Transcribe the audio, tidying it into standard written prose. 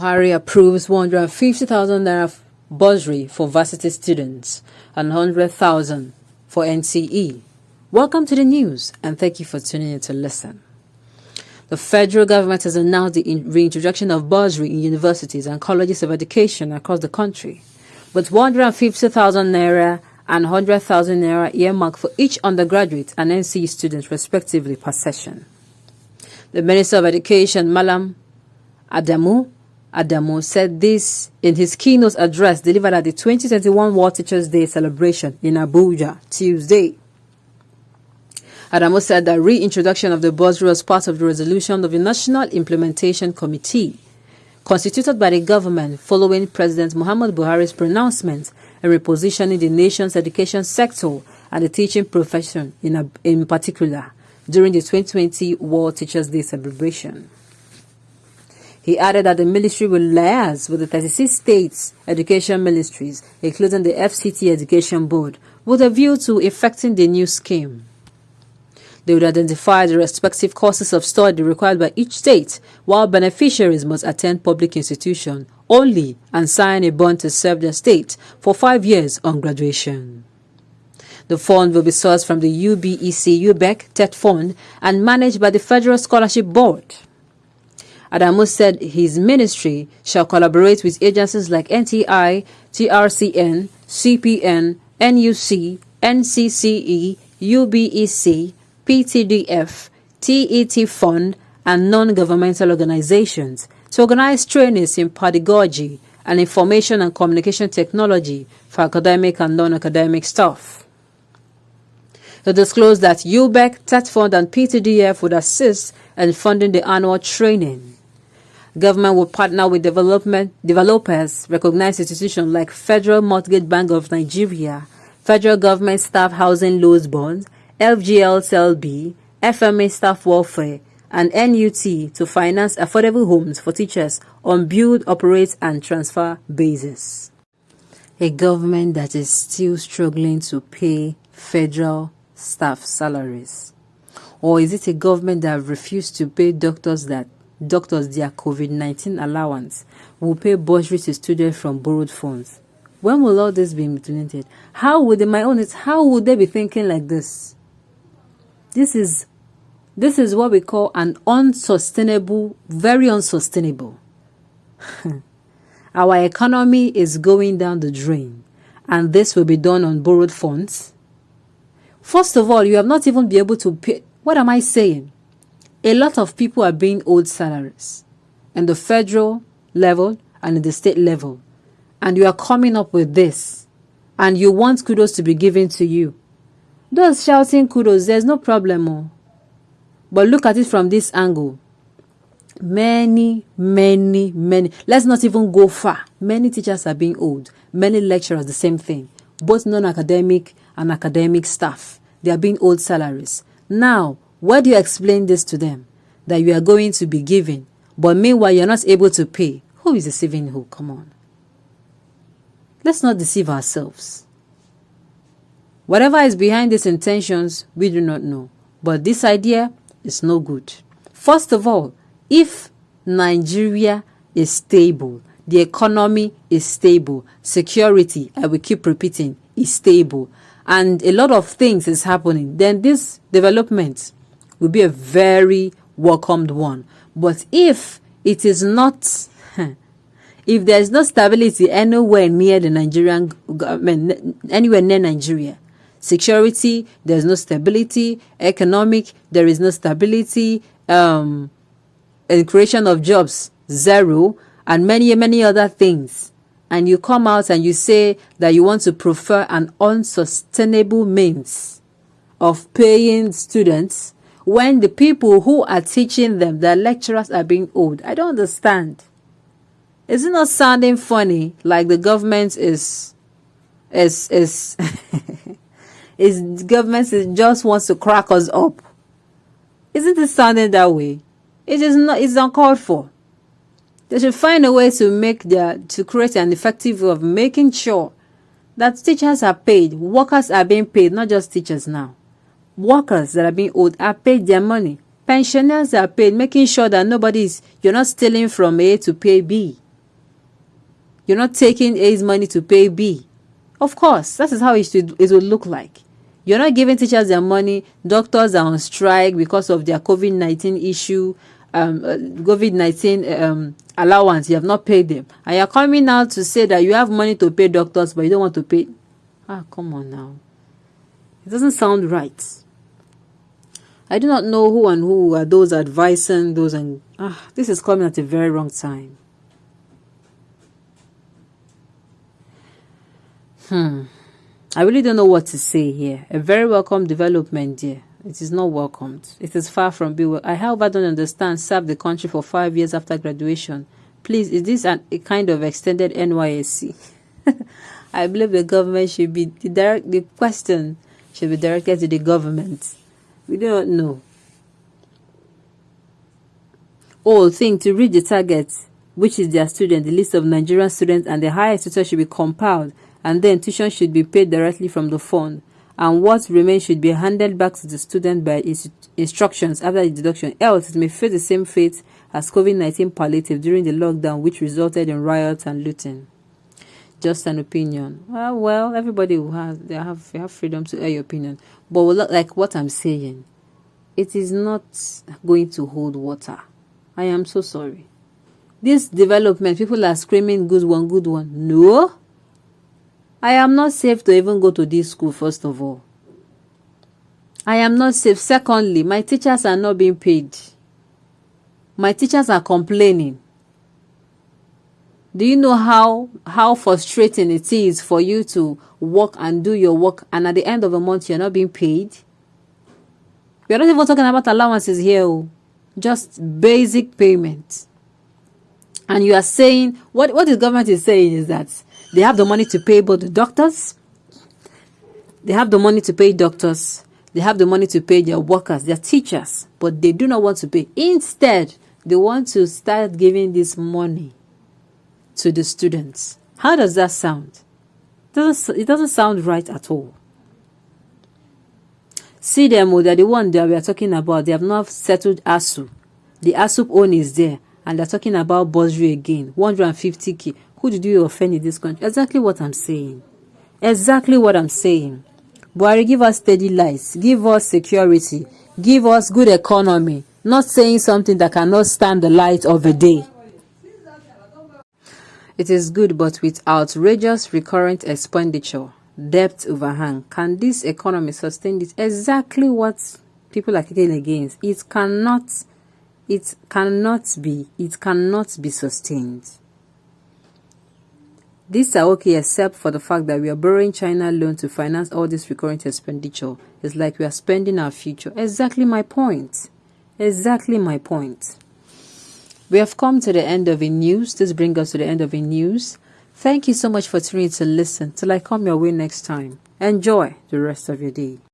Buhari approves 150,000 naira bursary for varsity students and 100,000 for NCE. Welcome to the news and thank you for tuning in to listen. The federal government has announced the reintroduction of bursary in universities and colleges of education across the country, with 150,000 naira and 100,000 naira earmarked for each undergraduate and NCE student respectively per session. The Minister of Education, Malam Adamu said this in his keynote address delivered at the 2021 World Teachers' Day celebration in Abuja, Tuesday. Adamu said that reintroduction of the bursary was part of the resolution of the National Implementation Committee, constituted by the government following President Muhammad Buhari's pronouncement in repositioning the nation's education sector and the teaching profession in particular during the 2020 World Teachers' Day celebration. He added that the ministry will liaise with the 36 states' education ministries, including the FCT Education Board, with a view to effecting the new scheme. They would identify the respective courses of study required by each state, while beneficiaries must attend public institutions only and sign a bond to serve their state for 5 years on graduation. The fund will be sourced from the UBEC TET Fund and managed by the Federal Scholarship Board. Adamu said his ministry shall collaborate with agencies like NTI, TRCN, CPN, NUC, NCCE, UBEC, PTDF, TET Fund, and non-governmental organizations to organize trainings in pedagogy and information and communication technology for academic and non-academic staff. He disclosed that UBEC, TET Fund, and PTDF would assist in funding the annual training. Government will partner with developers, recognized institutions like Federal Mortgage Bank of Nigeria, Federal Government Staff Housing Loans Bonds, FGLCLB, FMA Staff Welfare, and NUT to finance affordable homes for teachers on build, operate, and transfer basis. A government that is still struggling to pay federal staff salaries? Or is it a government that refused to pay doctors their COVID-19 allowance, will pay bursary to students from borrowed funds? When will all this be implemented? How would they be thinking like this? This is what we call an unsustainable, very unsustainable. Our economy is going down the drain, and this will be done on borrowed funds. First of all, you have not even been able to pay. What am I saying? A lot of people are being owed salaries in the federal level and in the state level. And you are coming up with this. And you want kudos to be given to you. Those shouting kudos, there's no problem. But look at it from this angle. Many. Let's not even go far. Many teachers are being owed. Many lecturers, the same thing. Both non-academic and academic staff. They are being owed salaries. Now, why do you explain this to them? That you are going to be giving, but meanwhile you're not able to pay. Who is deceiving who? Come on. Let's not deceive ourselves. Whatever is behind these intentions, we do not know. But this idea is no good. First of all, if Nigeria is stable, the economy is stable, security, I will keep repeating, is stable, and a lot of things is happening, then this development will be a very welcomed one. But if it is not, if there is no stability anywhere near the Nigerian government, anywhere near Nigeria, security, there is no stability, economic, there is no stability, and creation of jobs, zero, and many other things, and you come out and you say that you want to prefer an unsustainable means of paying students, when the people who are teaching them, the lecturers, are being owed. I don't understand. Is it not sounding funny, like the government is government just wants to crack us up? Isn't it sounding that way? It is not. It's uncalled for. They should find a way to create an effective way of making sure that teachers are paid, workers are being paid, not just teachers now. Workers that are being owed are paid their money. Pensioners are paid, making sure that you're not stealing from A to pay B. You're not taking A's money to pay B. Of course, that is how it would look like. You're not giving teachers their money. Doctors are on strike because of their COVID-19 issue, COVID-19 allowance. You have not paid them. And you're coming out to say that you have money to pay doctors, but you don't want to pay. Come on now. It doesn't sound right. I do not know who and who are those advising those, and this is coming at a very wrong time. I really don't know what to say here. A very welcome development here. It is not welcomed. It is far from being welcome. I however don't understand. Serve the country for 5 years after graduation. Please, is this a kind of extended NYSC? I believe the government should be the question should be directed to the government. We don't know. Think to reach the target, which is their student, the list of Nigerian students and the highest tutor should be compiled, and then tuition should be paid directly from the fund, and what remains should be handed back to the student by instructions after the deduction. Else, it may face the same fate as COVID-19 palliative during the lockdown, which resulted in riots and looting. Just an opinion. Well, everybody will have freedom to air your opinion. But like what I'm saying, it is not going to hold water. I am so sorry. This development, people are screaming, good one, good one. No. I am not safe to even go to this school, first of all. I am not safe. Secondly, my teachers are not being paid. My teachers are complaining. Do you know how frustrating it is for you to work and do your work, and at the end of the month you're not being paid? We're not even talking about allowances here. Just basic payment. And you are saying, what the government is saying is that they have the money to pay both the doctors, they have the money to pay doctors, they have the money to pay their workers, their teachers, but they do not want to pay. Instead, they want to start giving this money to the students. How does that sound? It doesn't sound right at all. See them, they're the one that we are talking about. They have not settled ASU. The ASU own is there, and they're talking about bursary again. 150k. Who did you offend in this country? Exactly what I'm saying. Exactly what I'm saying. Buhari, give us steady lights. Give us security. Give us good economy. Not saying something that cannot stand the light of a day. It is good, but with outrageous recurrent expenditure, debt overhang, can this economy sustain this? Exactly what people are kicking against. It cannot be sustained. These are okay except for the fact that we are borrowing China loan to finance all this recurrent expenditure. It's like we are spending our future. Exactly my point. Exactly my point. We have come to the end of the news. This brings us to the end of the news. Thank you so much for tuning in to listen. Till I come your way next time. Enjoy the rest of your day.